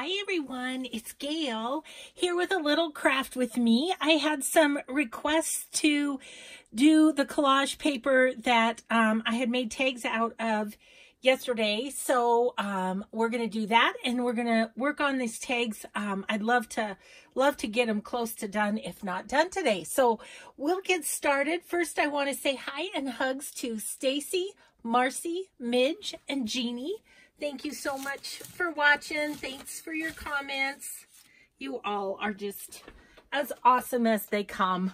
Hi everyone, it's Gayle here with a little craft with me. I had some requests to do the collage paper that I had made tags out of yesterday. So we're going to do that, and we're going to work on these tags. I'd love to get them close to done, if not done today. So we'll get started. First, I want to say hi and hugs to Stacy, Marcy, Midge, and Jeannie. Thank you so much for watching. Thanks for your comments. You all are just as awesome as they come.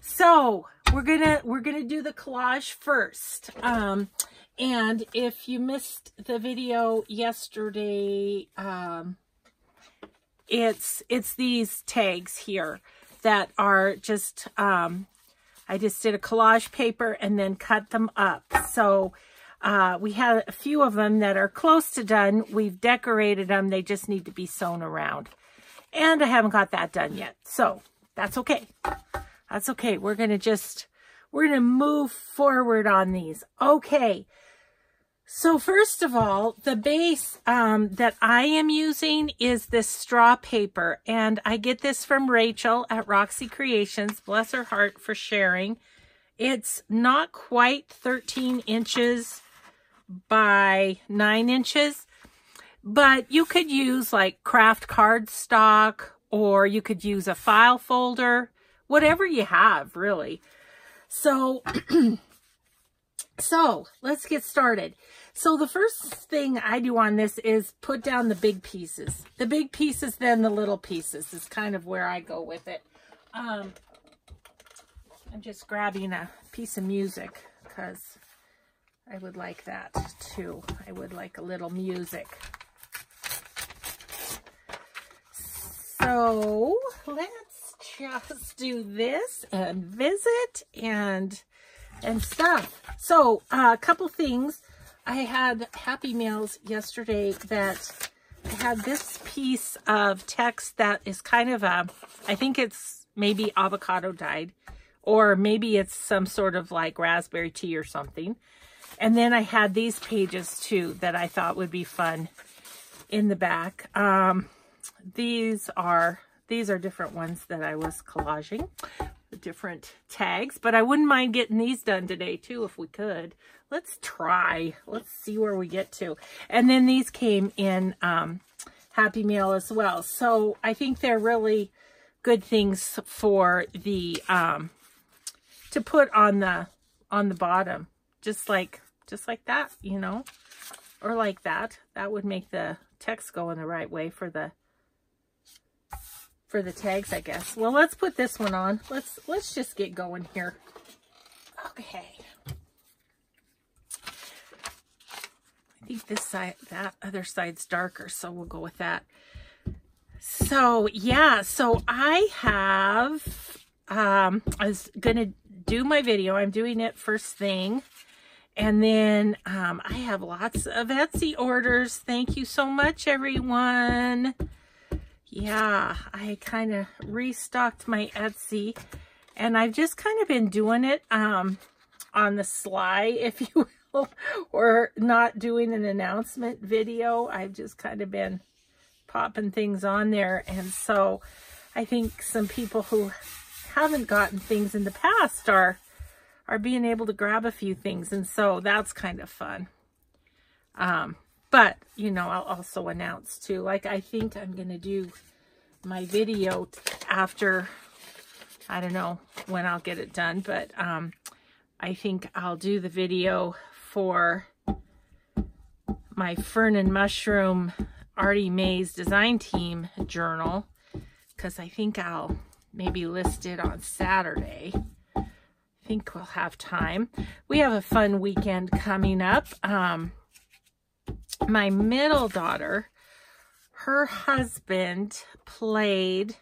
So we're gonna do the collage first. And if you missed the video yesterday, it's these tags here that are just I just did a collage paper and then cut them up. So we had a few of them that are close to done. We've decorated them. They just need to be sewn around. And I haven't got that done yet. So that's okay. That's okay. We're going to move forward on these. Okay. So first of all, the base that I am using is this straw paper. And I get this from Rachel at Roxy Creations. Bless her heart for sharing. It's not quite 13 inches by 9 inches, but you could use like craft cardstock, or you could use a file folder, whatever you have really. So so let's get started. So the first thing I do on this is put down the big pieces. The big pieces, then the little pieces is kind of where I go with it. I'm just grabbing a piece of music because I would like that too. I would like a little music. So let's just do this and visit and stuff. So a couple things. I had Happy Mails yesterday that I had this piece of text that is kind of a, I think it's maybe avocado dyed, or maybe it's some sort of like raspberry tea or something. And then I had these pages too that I thought would be fun in the back. These are different ones that I was collaging, different tags, but I wouldn't mind getting these done today too if we could. Let's try. Let's see where we get to. And then these came in Happy Mail as well. So I think they're really good things for the to put on the bottom, just like that, you know, or like that. That would make the text go in the right way for the tags, I guess. Well, let's put this one on. Let's just get going here. Okay. I think this side, that other side's darker, so we'll go with that. So yeah, so I have I was gonna do my video. I'm doing it first thing. And then I have lots of Etsy orders. Thank you so much, everyone. Yeah, I kind of restocked my Etsy, and I've just kind of been doing it on the sly, if you will, or not doing an announcement video. I've just kind of been popping things on there. And so I think some people who haven't gotten things in the past are being able to grab a few things, and so that's kind of fun. But you know, I'll also announce too, like I think I'm gonna do my video after, I don't know when I'll get it done, but I think I'll do the video for my Fern and Mushroom Artie Mae's Design Team journal, because I think I'll maybe list it on Saturday. I think we'll have time. We have a fun weekend coming up. My middle daughter, her husband played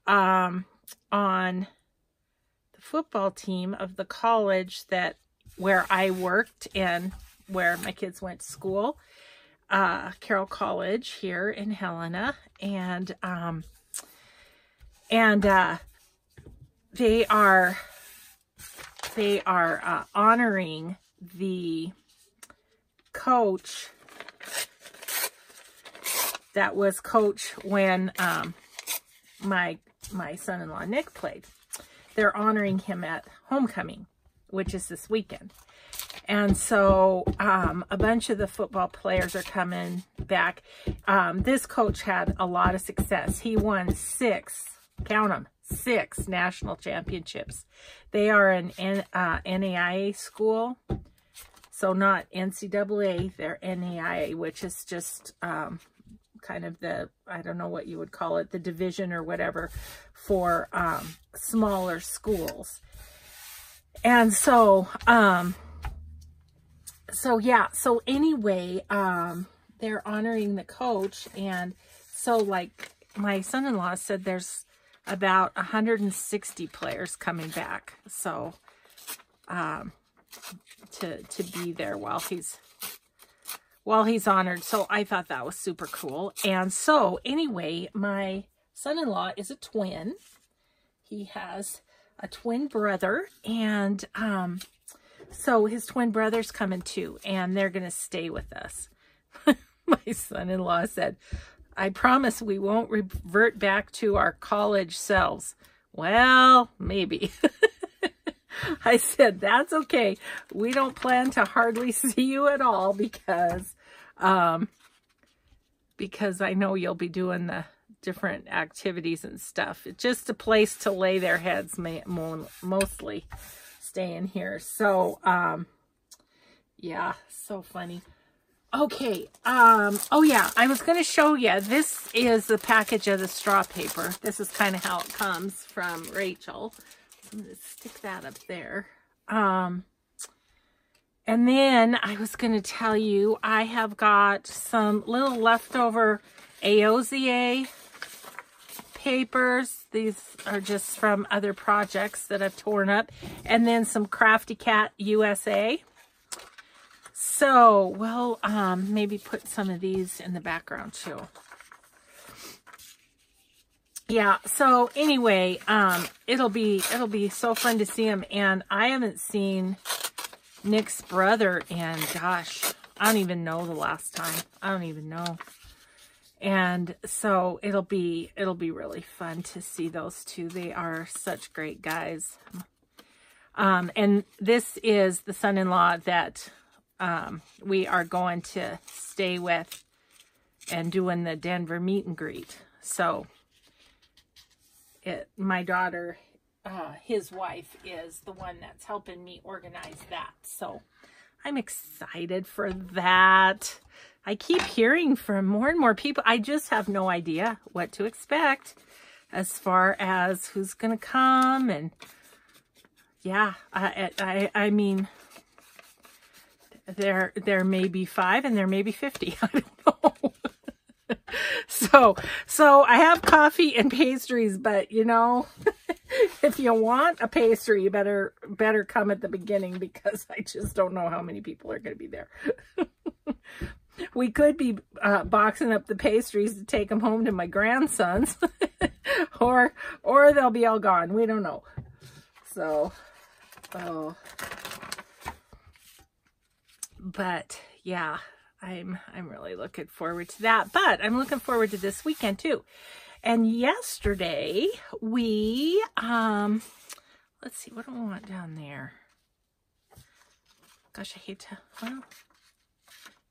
on the football team of the college where I worked and where my kids went to school, Carroll College here in Helena, and they are honoring the coach that was coach when my son-in-law Nick played. They're honoring him at homecoming, which is this weekend. And so a bunch of the football players are coming back. This coach had a lot of success. He won 6, count them, 6 national championships. They are an NAIA school, so not NCAA, they're NAIA, which is just kind of the, I don't know what you would call it, the division or whatever for smaller schools. And so, so anyway, they're honoring the coach. And so like my son-in-law said, there's about 160 players coming back. So, to be there while he's honored. So I thought that was super cool. And so anyway, my son-in-law is a twin. He has a twin brother, and so his twin brother's coming too, and they're going to stay with us. My son-in-law said, I promise we won't revert back to our college selves. Well, maybe. I said, that's okay. We don't plan to hardly see you at all because I know you'll be doing the different activities and stuff. It's just a place to lay their heads, mostly staying here. So, yeah, so funny. Okay, oh yeah, I was going to show you, this is the package of the straw paper. This is kind of how it comes from Rachel. I'm going to stick that up there. And then I was going to tell you, I have got some little leftover AOZA papers. These are just from other projects that I've torn up. And then some Crafty Cat USA. So we'll maybe put some of these in the background too. Yeah, so anyway, it'll be so fun to see him. And I haven't seen Nick's brother in, gosh, I don't even know the last time. I don't even know. And so it'll be really fun to see those two. They are such great guys. And this is the son-in-law that we are going to stay with and doing the Denver meet and greet. So my daughter, his wife, is the one that's helping me organize that. So I'm excited for that. I keep hearing from more and more people. I just have no idea what to expect as far as who's going to come. And yeah, I mean, there may be 5 and there may be 50. I don't know. So I have coffee and pastries, but you know, if you want a pastry, you better come at the beginning, because I just don't know how many people are going to be there. We could be boxing up the pastries to take them home to my grandsons, or they'll be all gone. We don't know. So, oh, but yeah, I'm really looking forward to that. But I'm looking forward to this weekend too. And yesterday we let's see, what do I want down there? Gosh, I hate to, well,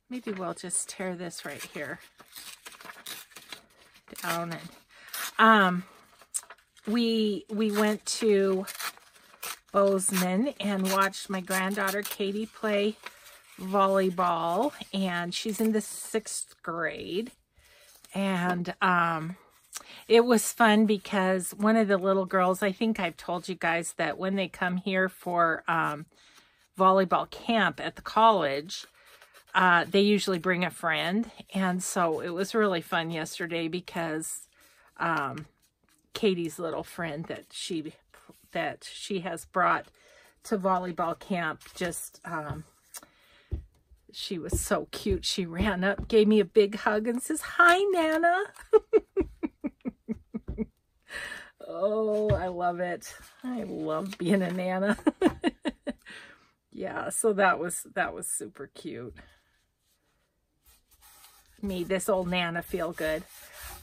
maybe we'll just tear this right here down. And we went to Bozeman and watched my granddaughter Katie play volleyball, and she's in the 6th grade. And it was fun because one of the little girls, I think I've told you guys that when they come here for volleyball camp at the college, they usually bring a friend. And so it was really fun yesterday because Katie's little friend that she has brought to volleyball camp, just she was so cute. She ran up, gave me a big hug, and says, "Hi, Nana." Oh, I love it. I love being a Nana. Yeah, so that was super cute. me this old Nana feel good.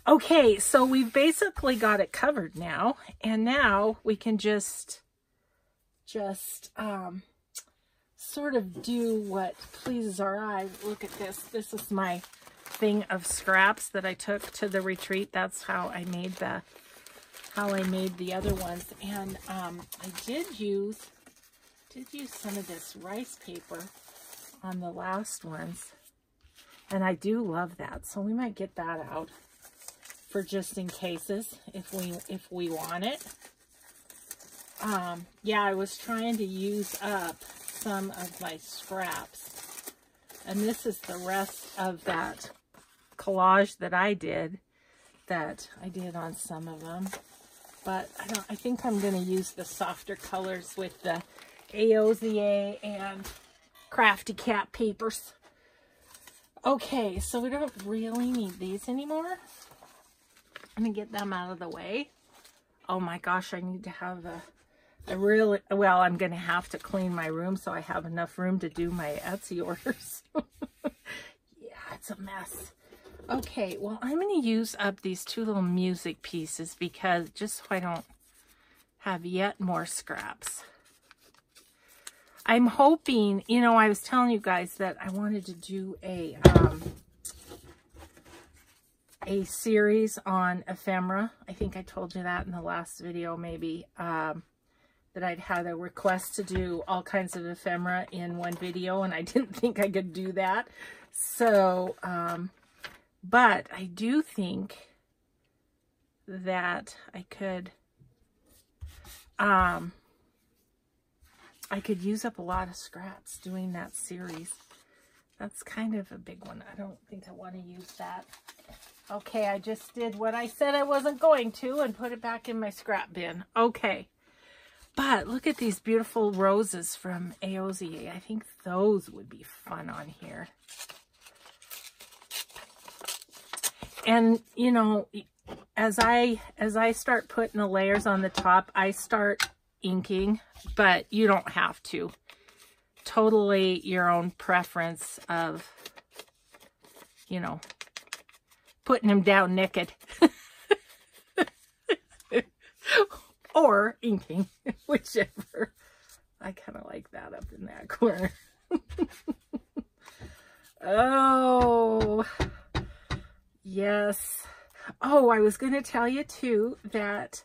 Okay, so we've basically got it covered now, and now we can just sort of do what pleases our eye. Look at this. This is my thing of scraps that I took to the retreat. That's how I made the other ones. And I did use some of this rice paper on the last ones, and I do love that. So we might get that out for just in cases if we want it. Yeah, I was trying to use up some of my scraps, and this is the rest of that collage that I did on some of them. But I think I'm going to use the softer colors with the AOZA and Crafty Cat papers. Okay, so we don't really need these anymore. I'm going to get them out of the way. Oh my gosh, I need to have well, I'm going to have to clean my room so I have enough room to do my Etsy orders. Yeah, it's a mess. Okay, well, I'm going to use up these two little music pieces because just so I don't have yet more scraps. I'm hoping, you know, I was telling you guys that I wanted to do a series on ephemera. I think I told you that in the last video, maybe, that I'd had a request to do all kinds of ephemera in one video, and I didn't think I could do that. So, but I do think that I could use up a lot of scraps doing that series. That's kind of a big one. I don't think I want to use that. Okay, I just did what I said I wasn't going to and put it back in my scrap bin. Okay. But look at these beautiful roses from AOZA. I think those would be fun on here. And, you know, as I start putting the layers on the top, I start inking, but you don't have to. Totally your own preference of, you know, putting them down naked. Or inking, whichever. I kind of like that up in that corner. Oh, yes. Oh, I was going to tell you too that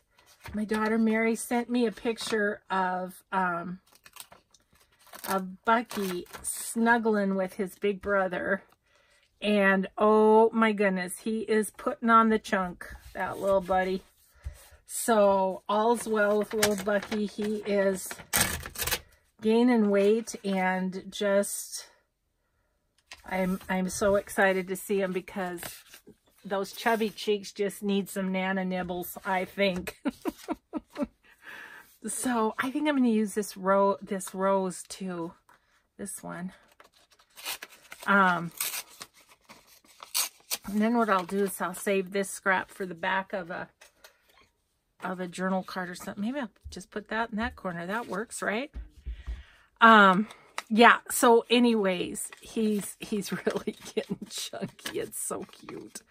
my daughter Mary sent me a picture of Bucky snuggling with his big brother. And oh my goodness, he is putting on the chunk, that little buddy. So all's well with little Bucky. He is gaining weight, and just I'm so excited to see him because those chubby cheeks just need some Nana nibbles, I think. So I think I'm going to use this rose too. This one. And then what I'll do is I'll save this scrap for the back of a journal card or something. Maybe I'll just put that in that corner. That works, right? Yeah, so anyways, he's really getting chunky. It's so cute.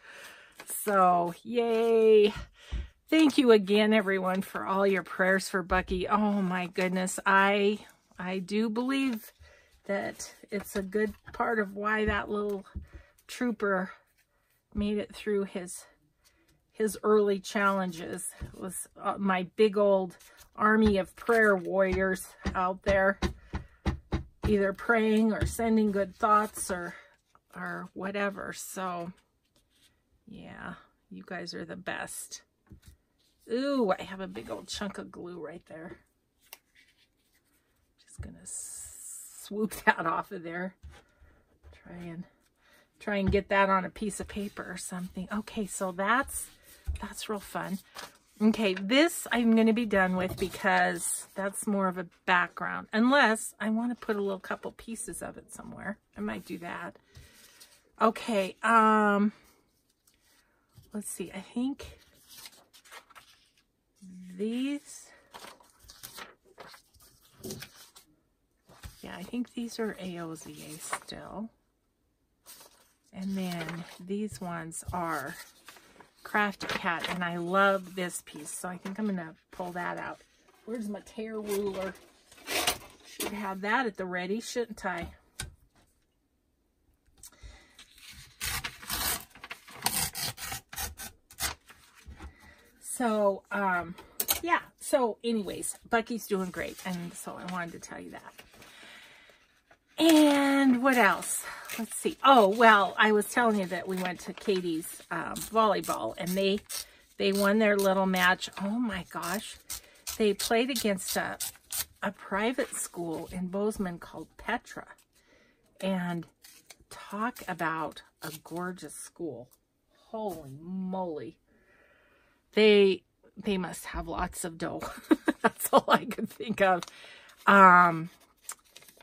So, yay. Thank you again, everyone, for all your prayers for Bucky. Oh my goodness. I do believe that it's a good part of why that little trooper made it through his early challenges. It was my big old army of prayer warriors out there, either praying or sending good thoughts or whatever. So yeah, you guys are the best. Ooh, I have a big old chunk of glue right there. Just gonna swoop that off of there. Try and get that on a piece of paper or something. Okay, so that's real fun. Okay, this I'm going to be done with because that's more of a background. Unless I want to put a little couple pieces of it somewhere. I might do that. Okay, let's see. I think these, yeah, I think these are AOZA still. And then these ones are Crafty Cat, and I love this piece, so I think I'm going to pull that out. Where's my tear ruler? Should have that at the ready, shouldn't I? So, yeah. So, anyways, Bucky's doing great, and so I wanted to tell you that. And what else? Let's see. Oh, well, I was telling you that we went to Katie's volleyball, and they won their little match. Oh, my gosh. They played against a private school in Bozeman called Petra. And talk about a gorgeous school. Holy moly. They must have lots of dough. That's all I could think of.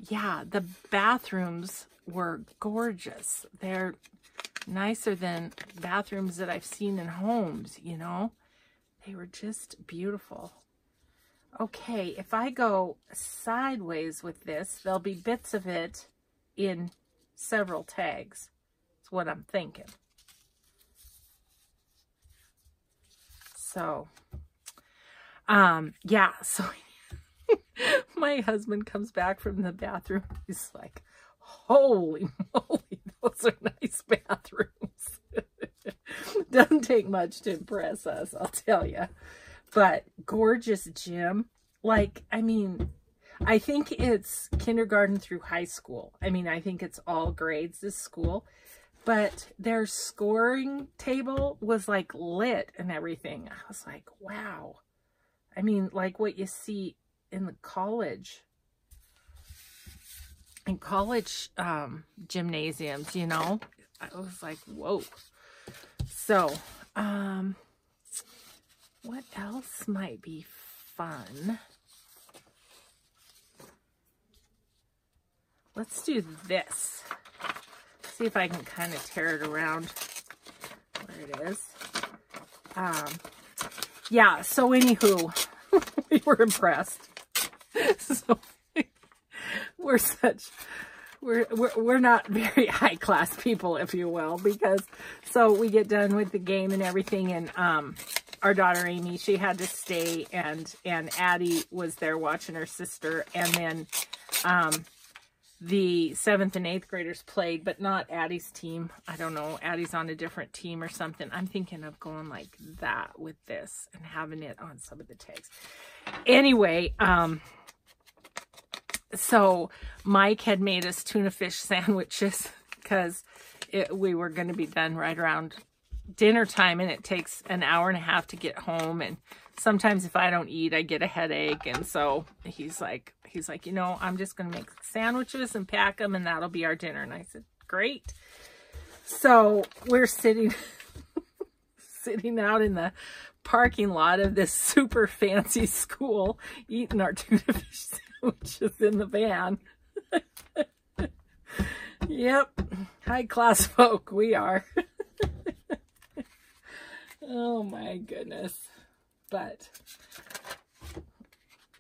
Yeah, the bathrooms were gorgeous. They're nicer than bathrooms that I've seen in homes, you know. They were just beautiful. Okay, if I go sideways with this, there'll be bits of it in several tags. That's what I'm thinking. So, yeah, so my husband comes back from the bathroom. He's like, holy moly, those are nice bathrooms. Doesn't take much to impress us, I'll tell you. But gorgeous gym. Like, I mean, I think it's kindergarten through high school. I mean, I think it's all grades, this school. But their scoring table was like lit and everything. I was like, wow. I mean, like what you see in the college gymnasiums, you know. I was like, whoa. So, what else might be fun? Let's do this. See if I can kind of tear it around where it is. Yeah, so anywho, we were impressed. So we're not very high class people, if you will, because so we get done with the game and everything, and our daughter Amy, she had to stay, and Addie was there watching her sister, and then the 7th and 8th graders played, but not Addie's team. I don't know. Addie's on a different team or something. I'm thinking of going like that with this and having it on some of the tags. Anyway, so Mike had made us tuna fish sandwiches because we were going to be done right around dinner time, and it takes an hour and a half to get home, and sometimes if I don't eat, I get a headache. And so he's like, you know, I'm just going to make sandwiches and pack them, and that'll be our dinner. And I said, great. So we're sitting out in the parking lot of this super fancy school, eating our tuna fish sandwiches in the van. Yep. High class folk we are. Oh my goodness. But,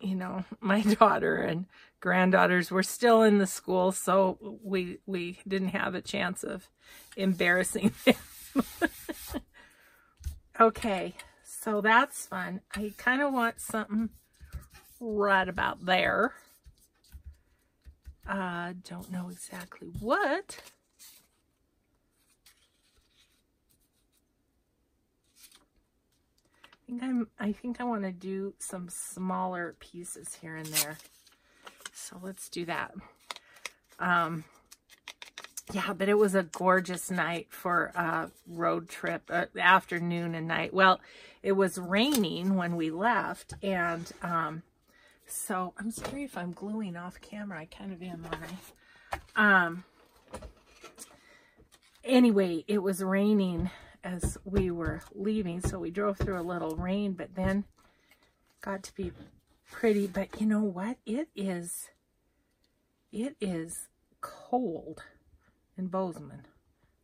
you know, my daughter and granddaughters were still in the school, so we didn't have a chance of embarrassing them. Okay, so that's fun. I kind of want something right about there. Don't know exactly what. I think I want to do some smaller pieces here and there. So let's do that. Yeah, but it was a gorgeous night for a road trip, afternoon and night. Well, it was raining when we left, and so I'm sorry if I'm gluing off camera. I kind of am, aren't I? Anyway, it was raining as we were leaving, so we drove through a little rain, but then got to be pretty. But you know what? It is cold in Bozeman.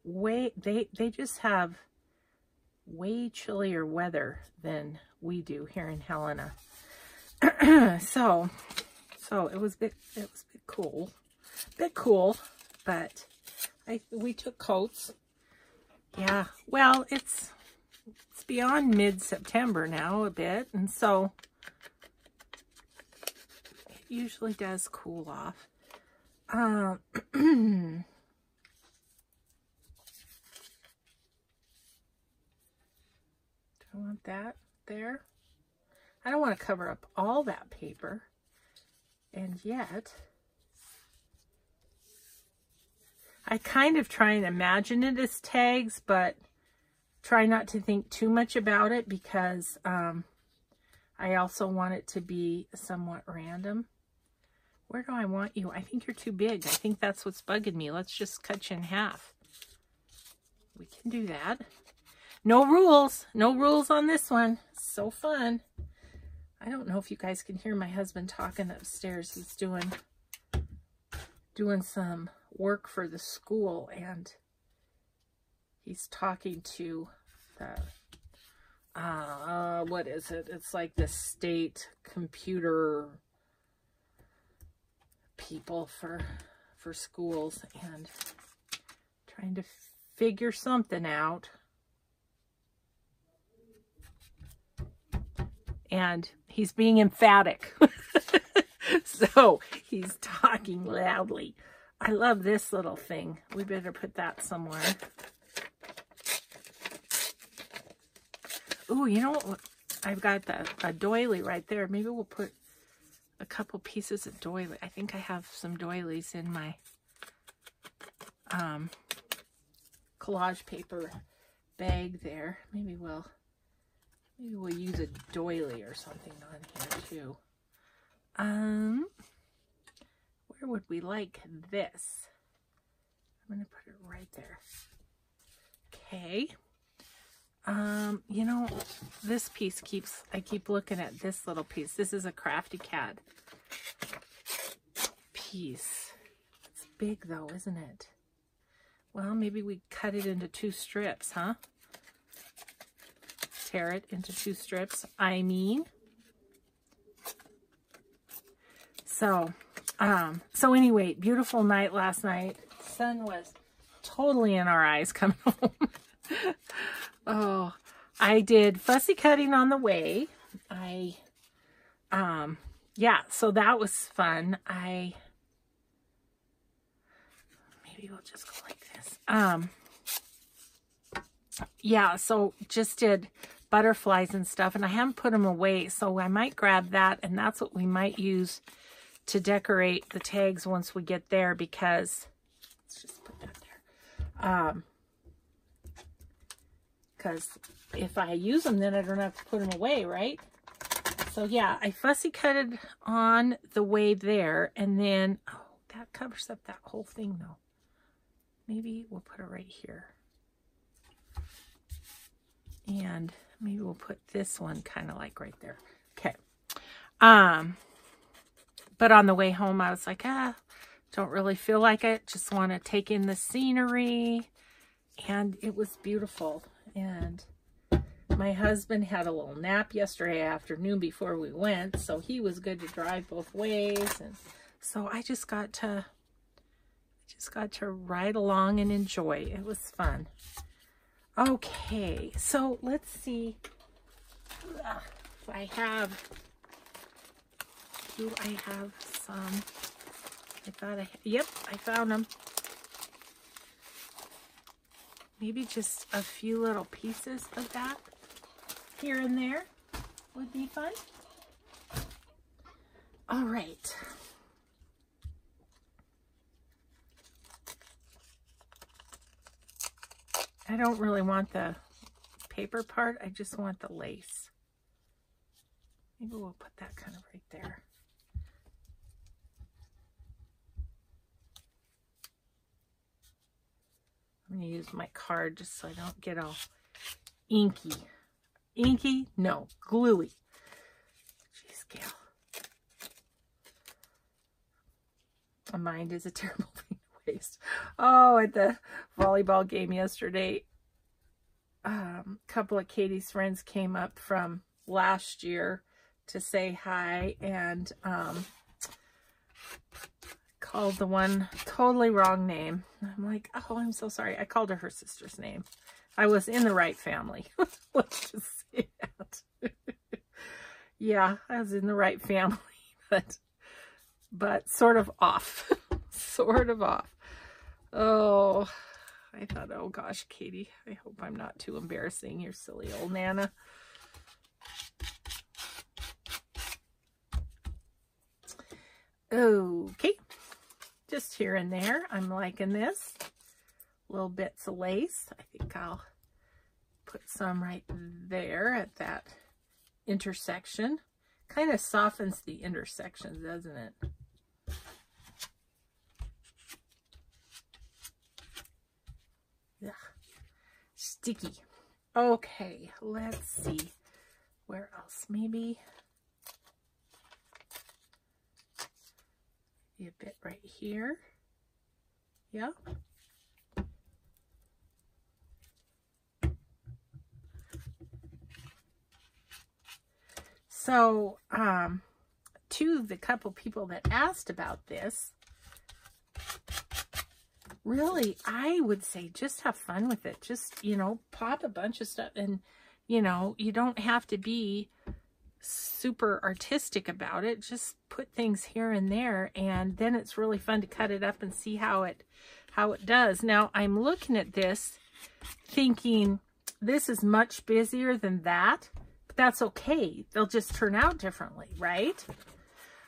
They just have way chillier weather than we do here in Helena. so it was a bit cool, but we took coats. Yeah, well, it's beyond mid-September now a bit, and so it usually does cool off. Do I want that there? I don't want to cover up all that paper, and yet I kind of try and imagine it as tags, but try not to think too much about it because I also want it to be somewhat random. Where do I want you? I think you're too big. I think that's what's bugging me. Let's just cut you in half. We can do that. No rules. No rules on this one. So fun. I don't know if you guys can hear my husband talking upstairs. He's doing some work for the school, and he's talking to the what is it? It's like the state computer people for schools, and trying to figure something out. And he's being emphatic. So he's talking loudly. I love this little thing. We better put that somewhere. Ooh, you know what? I've got a doily right there. Maybe we'll put a couple pieces of doily. I think I have some doilies in my collage paper bag there. Maybe we'll use a doily or something on here too. Where would we like this? I'm going to put it right there. Okay. You know, this piece I keep looking at this little piece. This is a Crafty Cat piece. It's big though, isn't it? Well, maybe we cut it into 2 strips, huh? Tear it into 2 strips. I mean. So anyway, beautiful night last night. Sun was totally in our eyes coming home. Oh, I did fussy cutting on the way. Yeah, so that was fun. Maybe we'll just go like this. Yeah, so just did butterflies and stuff, and I haven't put them away, so I might grab that, and that's what we might use to decorate the tags once we get there, because let's just put that there. Because if I use them, then I don't have to put them away, right? So yeah, I fussy cutted on the way there, and then, oh, that covers up that whole thing though. Maybe we'll put it right here. And maybe we'll put this one kind of like right there. Okay. But on the way home, I was like, don't really feel like it. Just want to take in the scenery. And it was beautiful. And my husband had a little nap yesterday afternoon before we went. So he was good to drive both ways. And so I just got to ride along and enjoy. It was fun. Okay, so let's see if I have, do I have some, yep, I found them. Maybe just a few little pieces of that here and there would be fun. All right. I don't really want the paper part. I just want the lace. Maybe we'll put that kind of right there. I'm going to use my card just so I don't get all inky. Inky? No, gluey. Jeez, Gayle. My mind is a terrible thing to waste. Oh, at the volleyball game yesterday, a couple of Katie's friends came up from last year to say hi, and called the one totally wrong name. I'm like, oh, I'm so sorry. I called her sister's name. I was in the right family. Let's just say that. Yeah, I was in the right family, but sort of off. Sort of off. Oh, I thought, oh gosh, Katie, I hope I'm not too embarrassing, you silly old Nana. Okay, just here and there. I'm liking this. Little bits of lace. I think I'll put some right there at that intersection. Kind of softens the intersection, doesn't it? Yeah. Sticky. Okay, let's see. Where else? Maybe a bit right here. Yeah. So, to the couple people that asked about this, really, I would say just have fun with it. Just, you know, pop a bunch of stuff and, you know, you don't have to be super artistic about it. Just put things here and there, and then it's really fun to cut it up and see how it does. Now, I'm looking at this thinking this is much busier than that, but that's okay. They'll just turn out differently, right?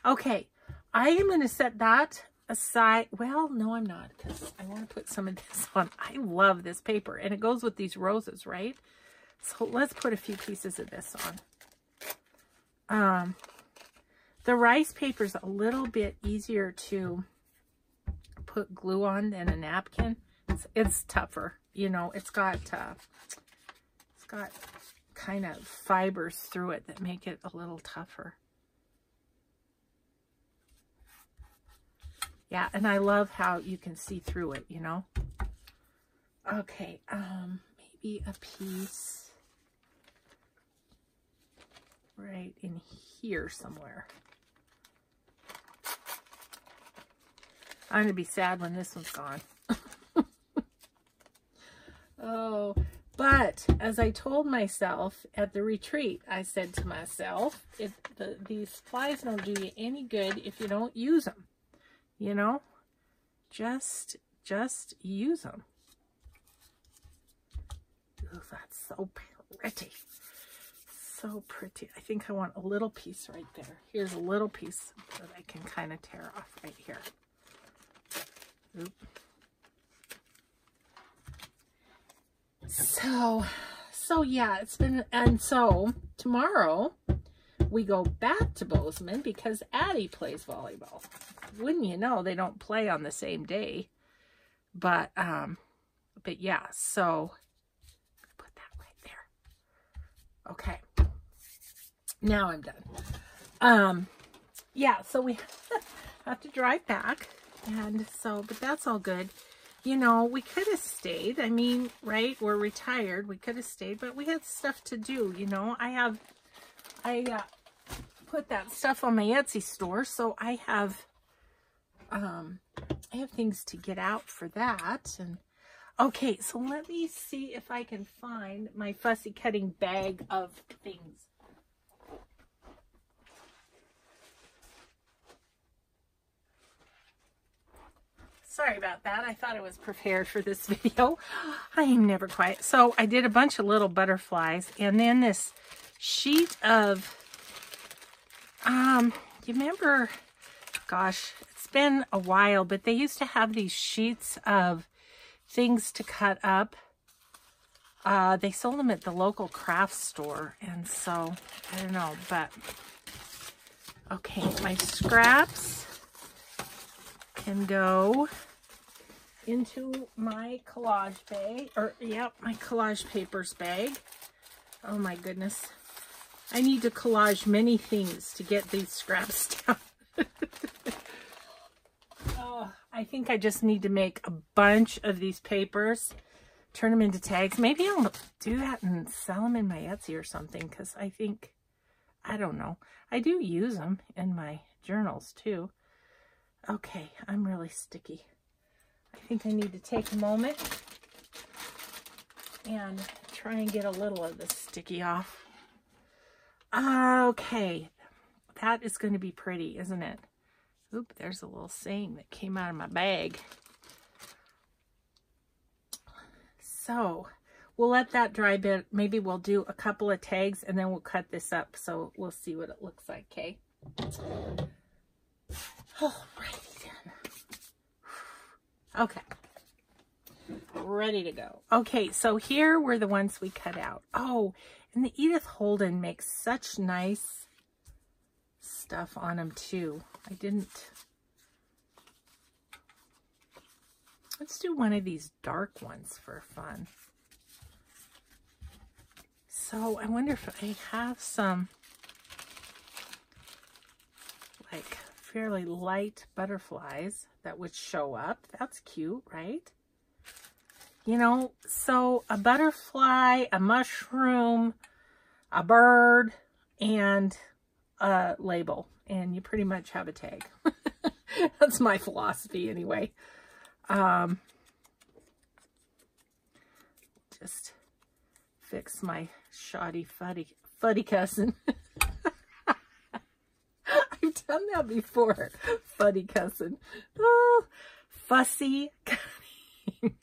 Okay, I am going to set that aside. Well, no, I'm not, because I want to put some of this on. I love this paper, and it goes with these roses, right? So let's put a few pieces of this on. The rice paper is a little bit easier to put glue on than a napkin. It's tougher, you know. It's got kind of fibers through it that make it a little tougher. Yeah, and I love how you can see through it, you know. Okay, maybe a piece right in here somewhere. I'm going to be sad when this one's gone. Oh, but as I told myself at the retreat, I said to myself, these flies don't do you any good if you don't use them. You know, just use them. Ooh, that's so pretty. So pretty. I think I want a little piece right there. Here's a little piece that I can kind of tear off right here. Oop. So yeah, it's been, and so tomorrow we go back to Bozeman because Addie plays volleyball. Wouldn't you know, they don't play on the same day. But yeah, so put that right there. Okay. Now I'm done. Yeah, so we have to drive back, and so, but that's all good. You know, we could have stayed. I mean, right? We're retired. We could have stayed, but we had stuff to do, you know. I put that stuff on my Etsy store, so I have things to get out for that. And okay, so let me see if I can find my fussy cutting bag of things. Sorry about that. I thought I was prepared for this video. I am never quite. So I did a bunch of little butterflies, and then this sheet of, you remember, gosh, it's been a while, but they used to have these sheets of things to cut up. They sold them at the local craft store, and so, I don't know, but, okay, my scraps can go into my collage bag, or yep, my collage papers bag. Oh my goodness. I need to collage many things to get these scraps down. Oh, I think I just need to make a bunch of these papers, turn them into tags. Maybe I'll do that and sell them in my Etsy or something, because I think, I don't know. I do use them in my journals too. Okay, I'm really sticky. I think I need to take a moment and try and get a little of this sticky off. Okay, that is going to be pretty, isn't it? Oop, there's a little saying that came out of my bag. So we'll let that dry a bit. Maybe we'll do a couple of tags and then we'll cut this up. So we'll see what it looks like, okay? Alrighty then. Okay. Ready to go. Okay, so here were the ones we cut out. Oh, and the Edith Holden makes such nice stuff on them too. I didn't. Let's do one of these dark ones for fun. So I wonder if I have some like fairly light butterflies that would show up. That's cute, right? You know, so a butterfly, a mushroom, a bird, and a label. And you pretty much have a tag. That's my philosophy anyway. Just fix my shoddy fuddy cussin'. I've done that before. Fuddy cussin'. Oh, fussy cutting.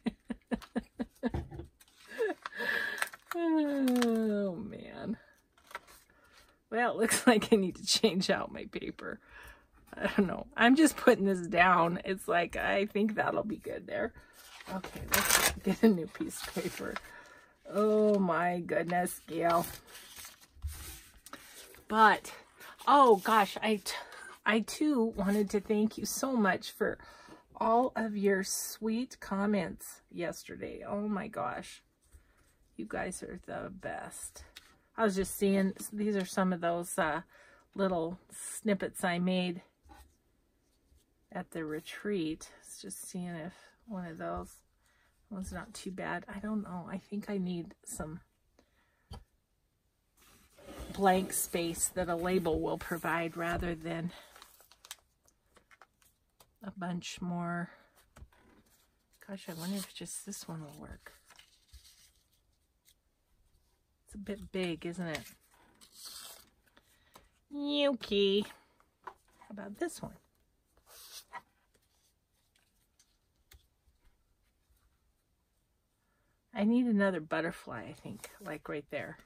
Oh, man. Well, it looks like I need to change out my paper. I don't know. I'm just putting this down. It's like, I think that'll be good there. Okay, let's get a new piece of paper. Oh, my goodness, Gayle. But, oh, gosh, I too wanted to thank you so much for all of your sweet comments yesterday. Oh, my gosh. You guys are the best. I was just seeing, these are some of those little snippets I made at the retreat. It's just seeing if one of those one's not too bad. I don't know. I think I need some blank space that a label will provide rather than a bunch more. Gosh, I wonder if just this one will work. It's a bit big, isn't it? Okay. How about this one? I need another butterfly, I think, like right there.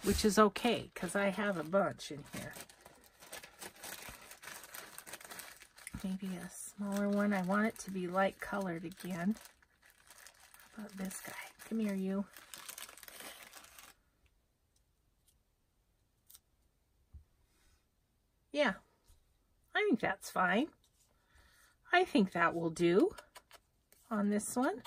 Which is okay, because I have a bunch in here. Maybe a smaller one. I want it to be light colored again. How about this guy? Come here, you. Yeah, I think that's fine. I think that will do on this one.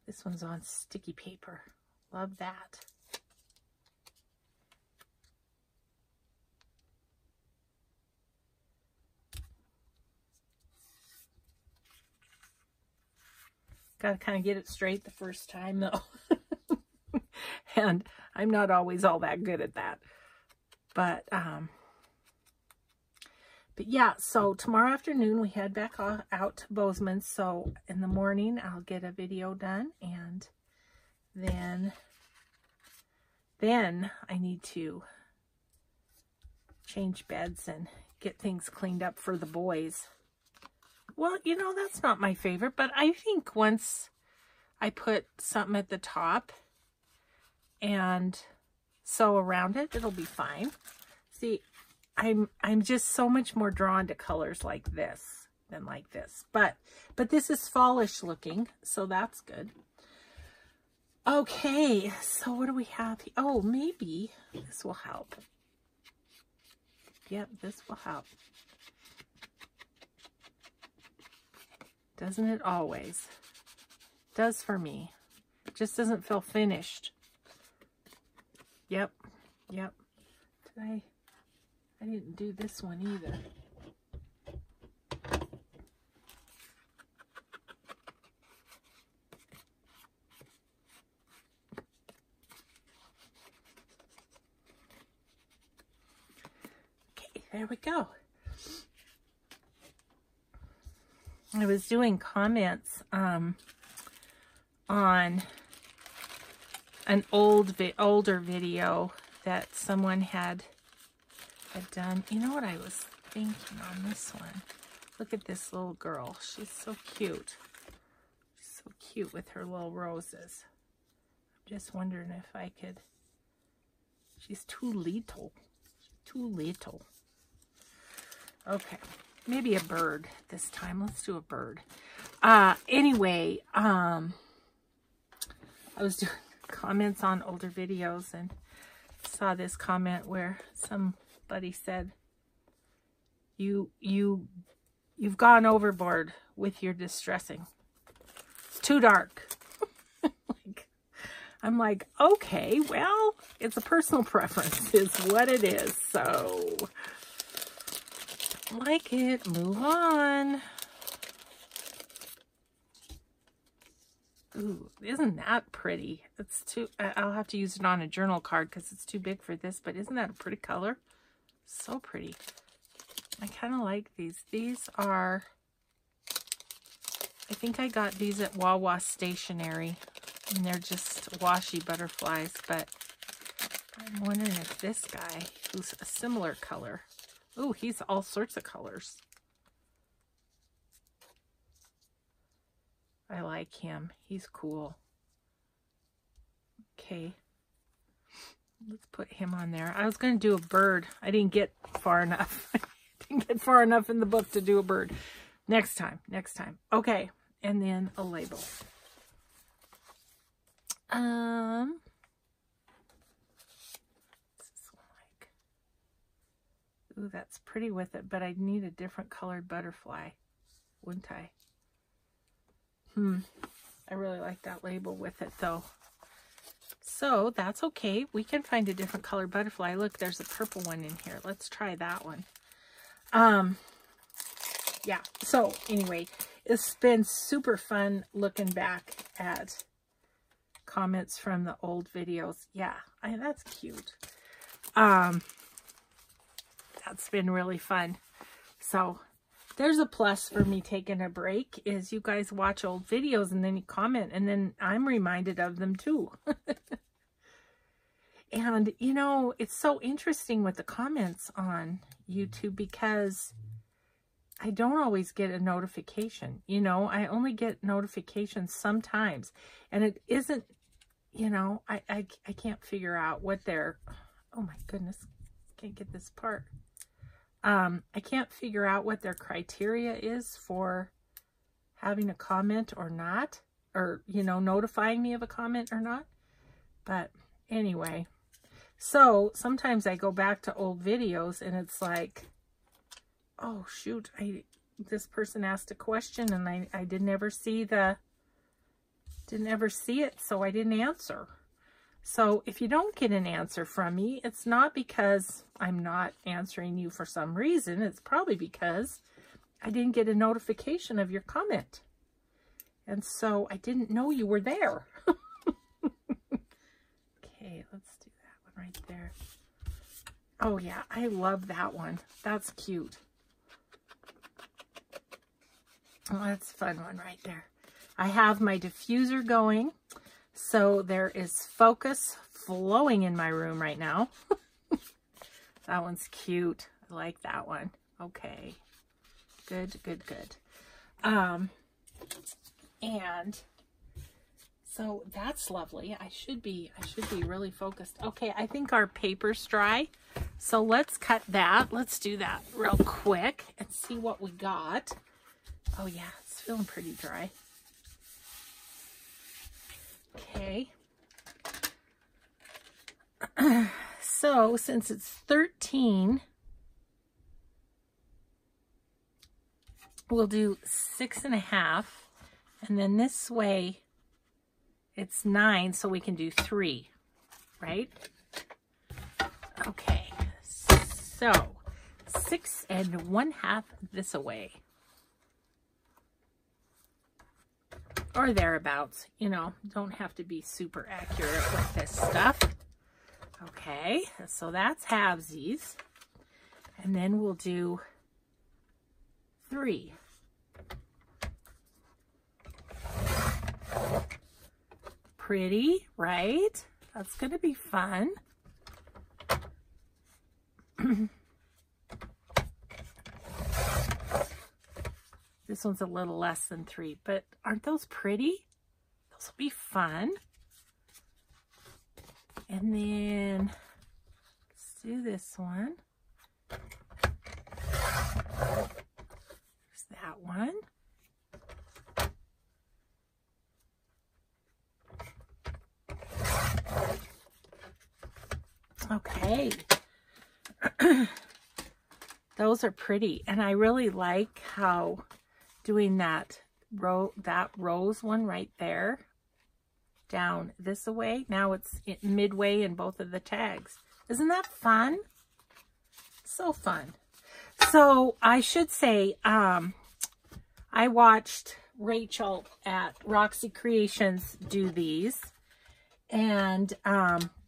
This one's on sticky paper. Love that. Got to kind of get it straight the first time, though. And I'm not always all that good at that. But yeah, so tomorrow afternoon we head back out to Bozeman. So in the morning I'll get a video done, and then I need to change beds and get things cleaned up for the boys. Well, you know, that's not my favorite, but I think once I put something at the top and sew around it, it'll be fine. See, I'm just so much more drawn to colors like this than like this. But this is fallish looking, so that's good. Okay, so what do we have here? Oh, maybe this will help. Yep, this will help. Doesn't it always? Does for me. It just doesn't feel finished. Yep. Yep. I didn't do this one either. there we go. I was doing comments on an older video that someone had done. You know what I was thinking on this one? Look at this little girl. She's so cute. She's so cute with her little roses. I'm just wondering if I could. She's too little. Too little. Okay. Maybe a bird this time. Let's do a bird. Anyway, I was doing comments on older videos and saw this comment where somebody said, you've gone overboard with your distressing. It's too dark. I'm like, okay, well, it's a personal preference is what it is. So, like it, move on. Ooh, isn't that pretty? It's too, I'll have to use it on a journal card because it's too big for this, but isn't that a pretty color? So pretty. I kind of like these. These are, I think I got these at Wawa Stationery, and they're just Washi Butterflies, but I'm wondering if this guy, who's a similar color, ooh, he's all sorts of colors. I like him. He's cool. Okay. Let's put him on there. I was going to do a bird. I didn't get far enough. I didn't get far enough in the book to do a bird. Next time. Next time. Okay. And then a label. What's this one like? Ooh, that's pretty with it, but I need a different colored butterfly, wouldn't I? I really like that label with it though. So that's okay. We can find a different colored butterfly. Look, there's a purple one in here. Let's try that one. Yeah. So anyway, it's been super fun looking back at comments from the old videos. Yeah, that's cute. That's been really fun. So there's a plus for me taking a break is you guys watch old videos and then you comment and then I'm reminded of them too. And, you know, it's so interesting with the comments on YouTube because I don't always get a notification. You know, I only get notifications sometimes. And it isn't, you know, I can't figure out what they're, oh my goodness, can't get this part. I can't figure out what their criteria is for having a comment or not, or, you know, notifying me of a comment or not. But anyway, so sometimes I go back to old videos and it's like, oh shoot, this person asked a question and I didn't ever see it, so I didn't answer. So if you don't get an answer from me, it's not because I'm not answering you for some reason. It's probably because I didn't get a notification of your comment. And so I didn't know you were there. Okay, let's do that one right there. Oh yeah, I love that one. That's cute. Oh, that's a fun one right there. I have my diffuser going. So there is focus flowing in my room right now. That one's cute. I like that one. Okay. Good, good, good. And so that's lovely. I should be really focused. Okay, I think our paper's dry. So let's cut that. Let's do that real quick and see what we got. Oh yeah, it's feeling pretty dry. Okay, so since it's 13, we'll do 6.5, and then this way it's 9, so we can do 3, right? Okay, so 6 1/2 this away. Or thereabouts, you know, don't have to be super accurate with this stuff. Okay, so that's halvesies. And then we'll do 3. Pretty, right? That's going to be fun. This one's a little less than 3, but aren't those pretty? Those will be fun. And then let's do this one. There's that one. Okay. Those are pretty, and I really like how doing that rose one right there down this way. Now it's midway in both of the tags. Isn't that fun? So fun. So I should say, I watched Rachel at Roxy Creations do these, and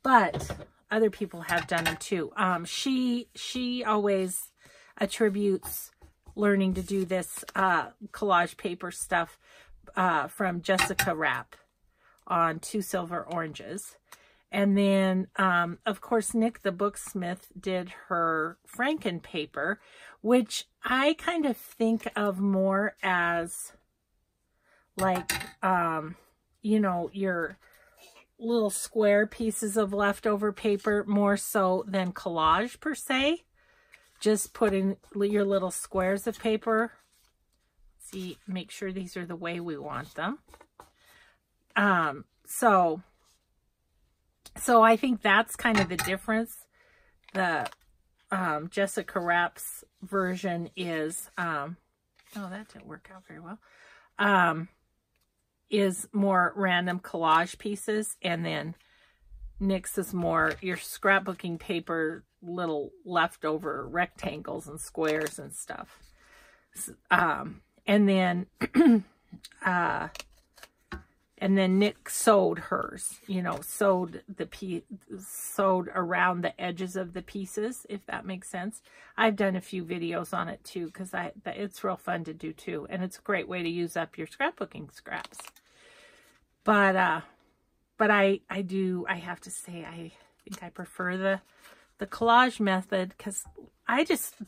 but other people have done them too. She always attributes learning to do this collage paper stuff from Jessica Rapp on 2 Silver Oranges. And then, of course, Nick the Booksmith did her Franken paper, which I kind of think of more as like, you know, your little square pieces of leftover paper, more so than collage per se. Just putting your little squares of paper. See, make sure these are the way we want them. So I think that's kind of the difference. The Jessica Rapp's version is, oh, that didn't work out very well, is more random collage pieces, and then Nick's is more your scrapbooking paper, little leftover rectangles and squares and stuff. And then Nick sewed hers, you know, sewed around the edges of the pieces, if that makes sense. I've done a few videos on it too, because it's real fun to do too, and it's a great way to use up your scrapbooking scraps. But I have to say, I think I prefer the collage method, because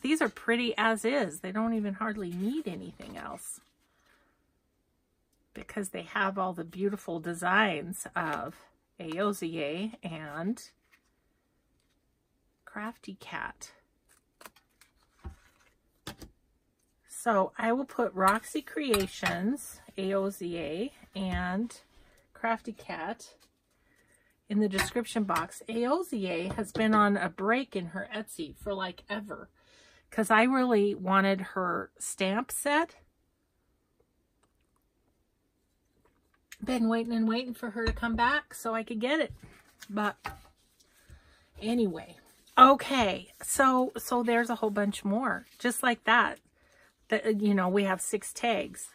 these are pretty as is. They don't even hardly need anything else, because they have all the beautiful designs of Aozier and Crafty Cat. So I will put Roxy Creations, Aozier, and Crafty Cat in the description box. Aozier has been on a break in her Etsy for like ever, because I really wanted her stamp set. Been waiting and waiting for her to come back so I could get it. But anyway, okay, so there's a whole bunch more just like that. You know, we have 6 tags.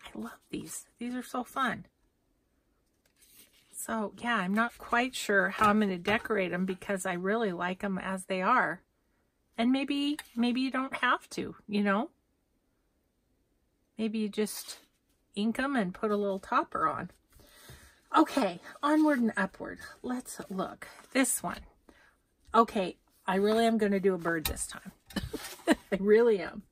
I love these. These are so fun. So yeah, I'm not quite sure how I'm going to decorate them, because I really like them as they are. And maybe you don't have to, you know. Maybe you just ink them and put a little topper on. Okay, onward and upward. Let's look. This one. Okay, I really am going to do a bird this time. I really am.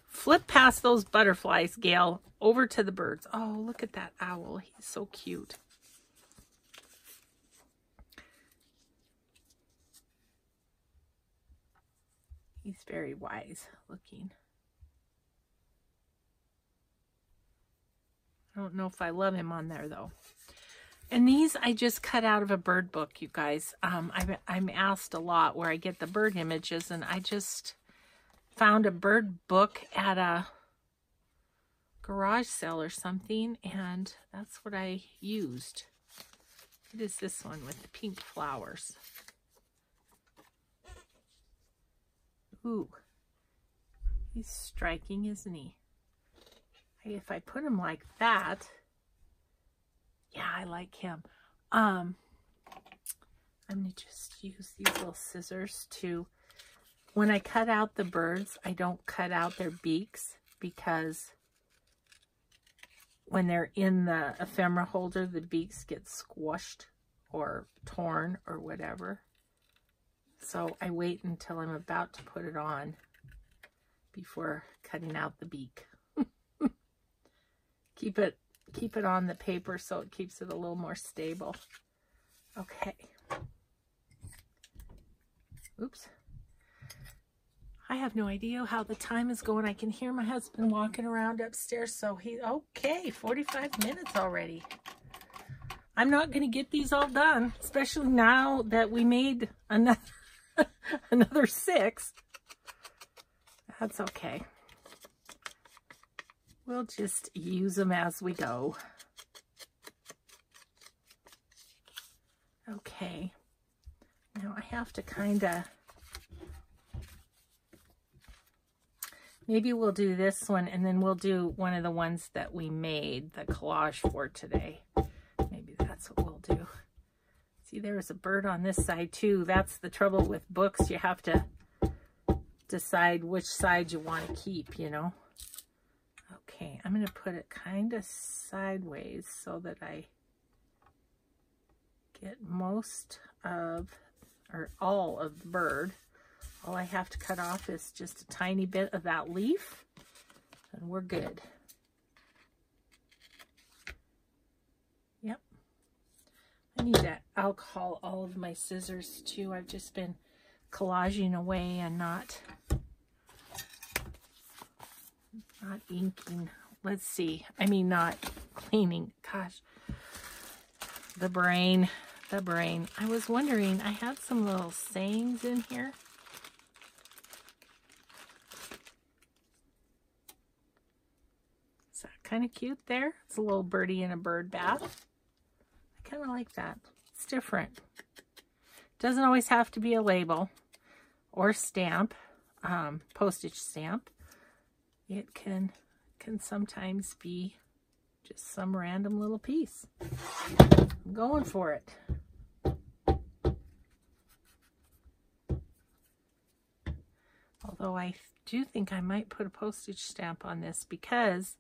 Flip past those butterflies, Gayle, over to the birds. Oh, look at that owl. He's so cute. He's very wise looking. I don't know if I love him on there though. And these I just cut out of a bird book, you guys. I'm asked a lot where I get the bird images, and I just found a bird book at a garage sale or something, and that's what I used. What is this one with the pink flowers? Ooh, he's striking, isn't he? If I put him like that, yeah, I like him. I'm going to just use these little scissors to, when I cut out the birds, I don't cut out their beaks, because when they're in the ephemera holder, the beaks get squished or torn or whatever. So I wait until I'm about to put it on before cutting out the beak. Keep it on the paper so it keeps it a little more stable. Okay. Oops. I have no idea how the time is going. I can hear my husband walking around upstairs, so okay, 45 minutes already. I'm not going to get these all done, especially now that we made another 6. That's okay. We'll just use them as we go. Okay. Now I have to kind of, maybe we'll do this one and then we'll do one of the ones that we made the collage for today. Maybe that's what we'll do. See, there's a bird on this side too. That's the trouble with books. You have to decide which side you want to keep, you know. Okay, I'm going to put it kind of sideways so that I get most of, or all of the bird. All I have to cut off is just a tiny bit of that leaf, and we're good. Yep. I need that alcohol all of my scissors too. I've just been collaging away and not inking. Let's see. I mean, not cleaning. Gosh. The brain. I was wondering, I had some little sayings in here. Is that kind of cute there? It's a little birdie in a bird bath. I kind of like that. It's different. Doesn't always have to be a label or stamp, postage stamp. It can sometimes be just some random little piece. I'm going for it. Although I do think I might put a postage stamp on this, because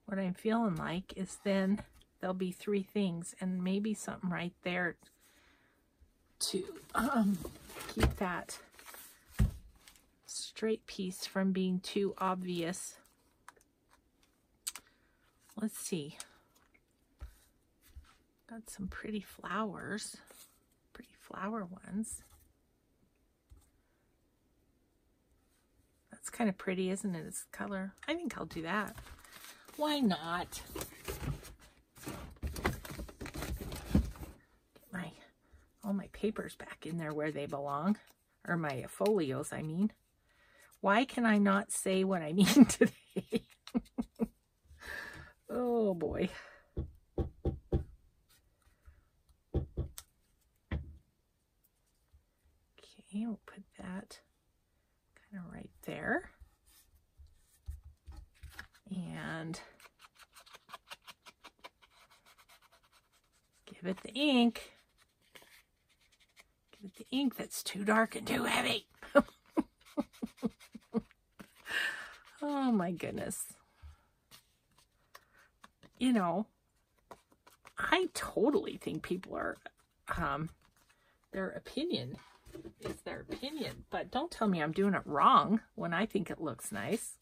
what I'm feeling like is then there'll be 3 things and maybe something right there to keep that straight piece from being too obvious. Let's see. Got some pretty flowers, pretty flower ones. That's kind of pretty, isn't it? It's color. I think I'll do that. Why not? Get all my papers back in there where they belong, or my folios, I mean. Why can I not say what I mean today? Oh boy. Okay, we'll put that kind of right there. And give it the ink. Give it the ink that's too dark and too heavy. Oh my goodness. You know, I totally think people are, their opinion is their opinion, but don't tell me I'm doing it wrong when I think it looks nice.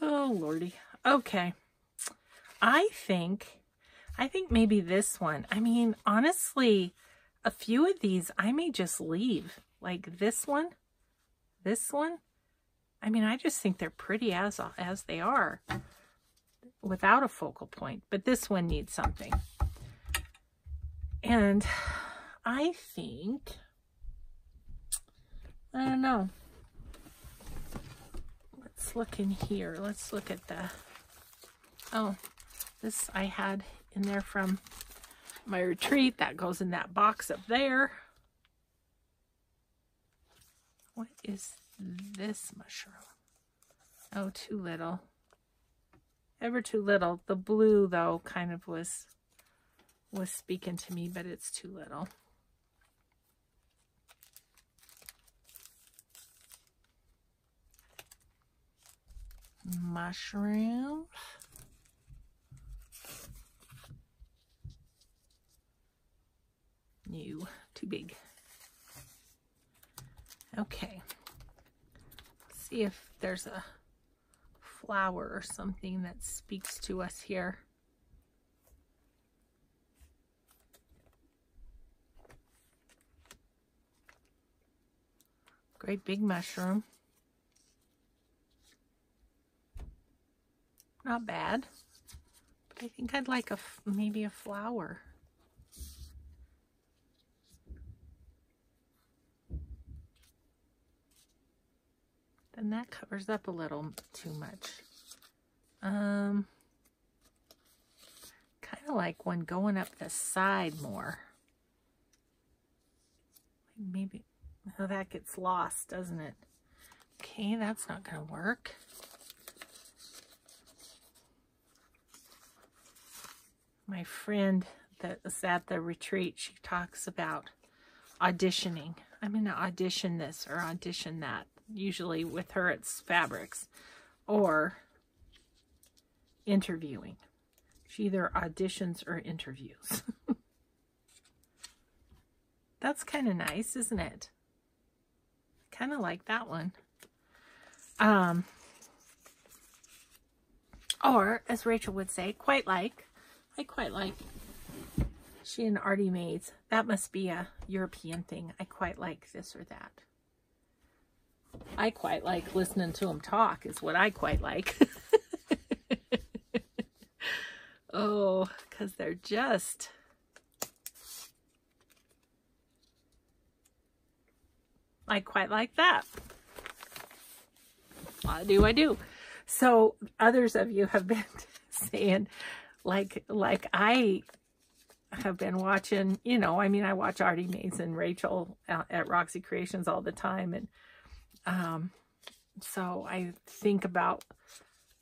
Oh, Lordy. Okay. I think maybe this one. I mean, honestly, a few of these I may just leave. Like this one. I mean, I just think they're pretty as they are, without a focal point. But this one needs something. And I think, I don't know. Let's look in here. Let's look at the, oh, this I had in there from my retreat. That goes in that box up there. What is this mushroom? Oh, too little. Ever too little. The blue, though, kind of was was speaking to me, but it's too little. Mushrooms. New, too big. Okay. Let's see if there's a flower or something that speaks to us here. Great big mushroom. Not bad. But I think I'd like maybe a flower. Then that covers up a little too much. Kind of like one going up the side more. Maybe, oh, that gets lost, doesn't it? Okay, that's not going to work. My friend that was at the retreat, she talks about auditioning. I'm going to audition this or audition that. Usually with her, it's fabrics or interviewing. She either auditions or interviews. That's kind of nice, isn't it? Kind of like that one. Or, as Rachel would say, quite like. I quite like. She and Artie Maids. That must be a European thing. I quite like this or that. I quite like listening to them talk is what I quite like. Oh, because they're just... I quite like that. I do. So others of you have been saying, like I have been watching, you know, I mean, I watch Artie Maids and Rachel at Roxy Creations all the time. And so I think about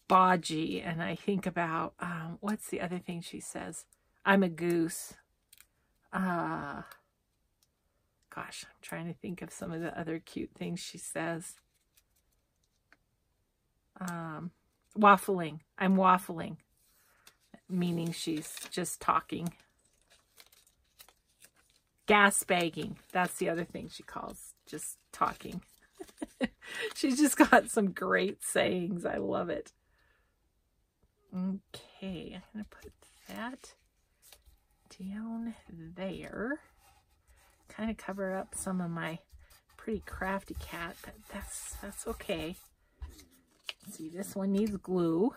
Baji, and I think about, what's the other thing she says? I'm a goose. Gosh, I'm trying to think of some of the other cute things she says. Waffling. I'm waffling. Meaning she's just talking. Gas bagging. That's the other thing she calls just talking. She's just got some great sayings. I love it. Okay, I'm going to put that down there. Kind of cover up some of my pretty crafty cat, but that's okay. Let's see, this one needs glue.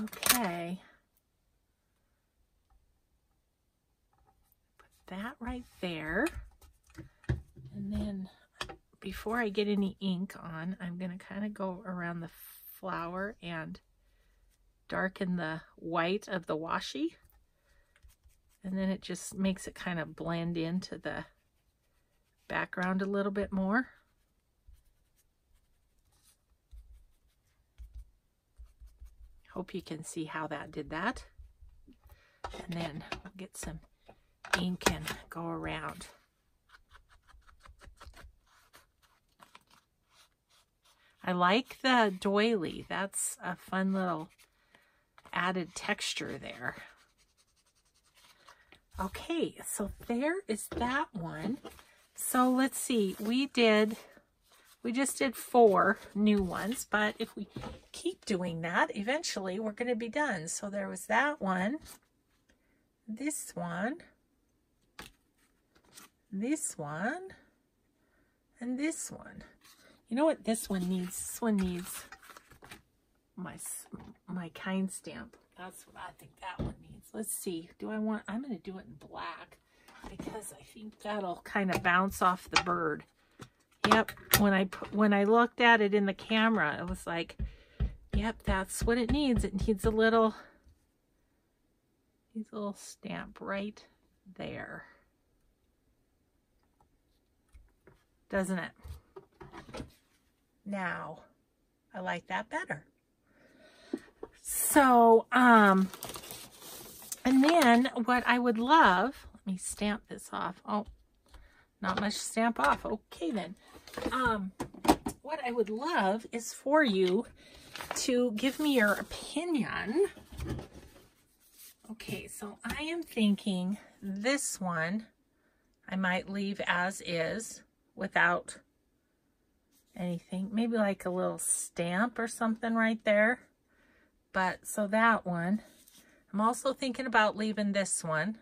Okay. Put that right there. And then before I get any ink on, I'm going to kind of go around the flower and darken the white of the washi. And then it just makes it kind of blend into the background a little bit more. Hope you can see how that did that. And then we'll get some ink and go around. I like the doily. That's a fun little added texture there. Okay, so there is that one. So let's see, we just did 4 new ones, but if we keep doing that, eventually we're going to be done. So there was that one, this one, this one, and this one. You know what this one needs? This one needs my kind stamp. That's what I think that one needs. Let's see. I'm going to do it in black because I think that'll kind of bounce off the bird. Yep. When I looked at it in the camera, it was like, yep, that's what it needs. It needs a little stamp right there. Doesn't it? Now, I like that better. So, and then what I would love, let me stamp this off. Oh, not much stamp off. Okay, then. What I would love is for you to give me your opinion. Okay, so I am thinking this one I might leave as is without anything. Maybe like a little stamp or something right there. But so that one, I'm also thinking about leaving this one.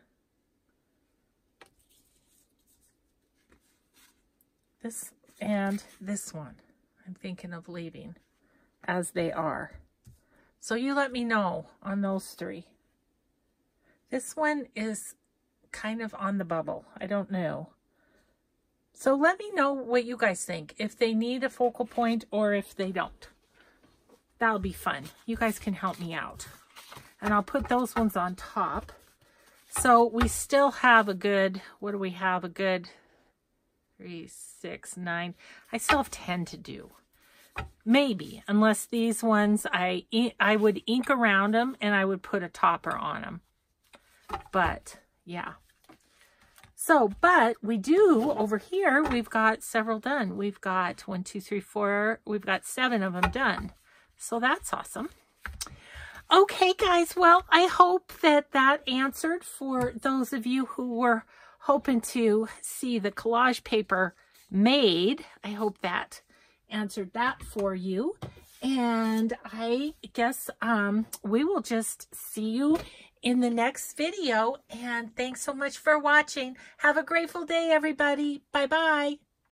This and this one, I'm thinking of leaving as they are. So you let me know on those three. This one is kind of on the bubble. I don't know. So let me know what you guys think. If they need a focal point or if they don't. That'll be fun. You guys can help me out. And I'll put those ones on top. So we still have a good, what do we have? A good 3, 6, 9. I still have 10 to do. Maybe, unless these ones, I would ink around them and I would put a topper on them. But, yeah. So, but we do, over here, we've got several done. We've got 1, 2, 3, 4, we've got 7 of them done. So that's awesome. Okay, guys, well, I hope that that answered for those of you who were hoping to see the collage paper made. I hope that answered that for you. And I guess we will just see you in the next video. And thanks so much for watching. Have a grateful day, everybody. Bye-bye.